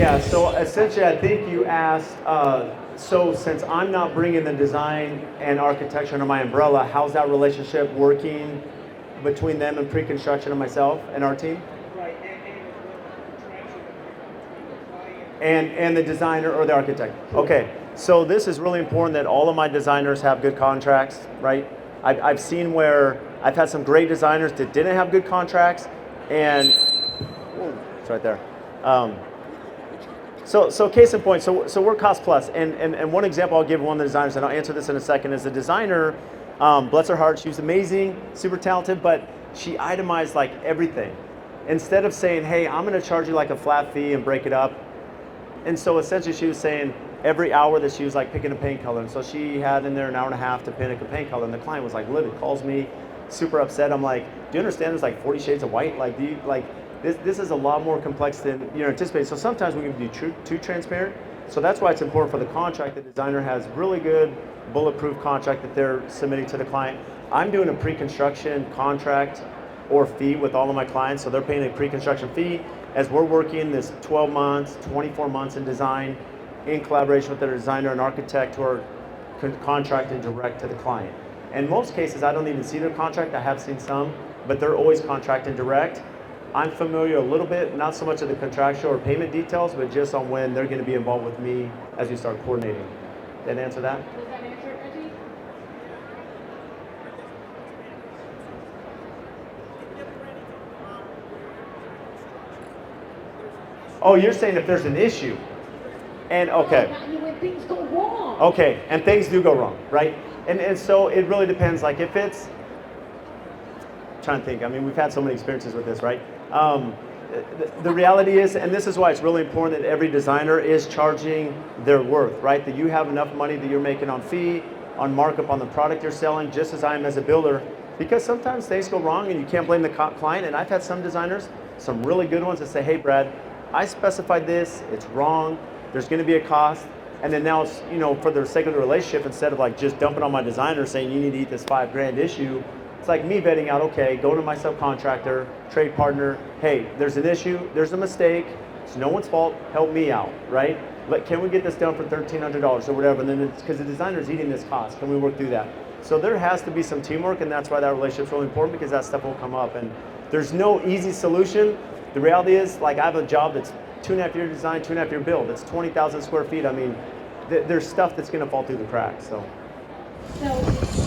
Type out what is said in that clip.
Yeah, so essentially I think you asked, so since I'm not bringing the design and architecture under my umbrella, how's that relationship working between them and pre-construction and myself and our team? Right, and as well as the interaction with the client. And the designer or the architect. Okay, so this is really important that all of my designers have good contracts, right? I've seen where I've had some great designers that didn't have good contracts, and whoa, it's right there. So case in point, so we're cost plus, and one example I'll give one of the designers, and I'll answer this in a second, is the designer, bless her heart, she was amazing, super talented, but she itemized like everything. Instead of saying, hey, I'm gonna charge you like a flat fee and break it up. And so essentially she was saying every hour that she was like picking a paint color. And so she had in there an hour and a half to pick a paint color. And the client was like livid, calls me, super upset. I'm like, do you understand there's like 40 shades of white? Like, do you, like, this is a lot more complex than you're anticipating. So sometimes we can be too transparent. So that's why it's important for the contract. The designer has really good bulletproof contract that they're submitting to the client. I'm doing a pre-construction contract or fee with all of my clients. So they're paying a pre-construction fee as we're working this 12 months, 24 months in design in collaboration with the designer and architect who are contracted direct to the client. In most cases, I don't even see their contract. I have seen some, but they're always contracted direct. I'm familiar a little bit, not so much of the contractual or payment details, but just on when they're going to be involved with me as we start coordinating. Did that answer that? Does that answer it, Reggie? Oh, you're saying if there's an issue. And okay. No, when things go wrong. Okay, and things do go wrong, right? And so it really depends. Like if it's, I'm trying to think, I mean, we've had so many experiences with this, right? The reality is, and this is why it's really important that every designer is charging their worth, right? That you have enough money that you're making on fee, on markup on the product you're selling, just as I am as a builder. Because sometimes things go wrong and you can't blame the client. And I've had some designers, some really good ones that say, hey, Brad, I specified this, it's wrong, there's gonna be a cost. And then now it's, you know, for the sake of the relationship, instead of like just dumping on my designer saying you need to eat this $5,000 issue, it's like me vetting out, okay, go to my subcontractor, trade partner, hey, there's an issue, there's a mistake, it's no one's fault, help me out, right? Can we get this done for $1,300 or whatever? And then it's because the designer's eating this cost, can we work through that? So there has to be some teamwork, and that's why that relationship's really important, because that stuff will come up. And there's no easy solution. The reality is, like, I have a job that's 2.5 year design, 2.5 year build. It's 20,000 square feet. I mean, there's stuff that's gonna fall through the cracks, so. So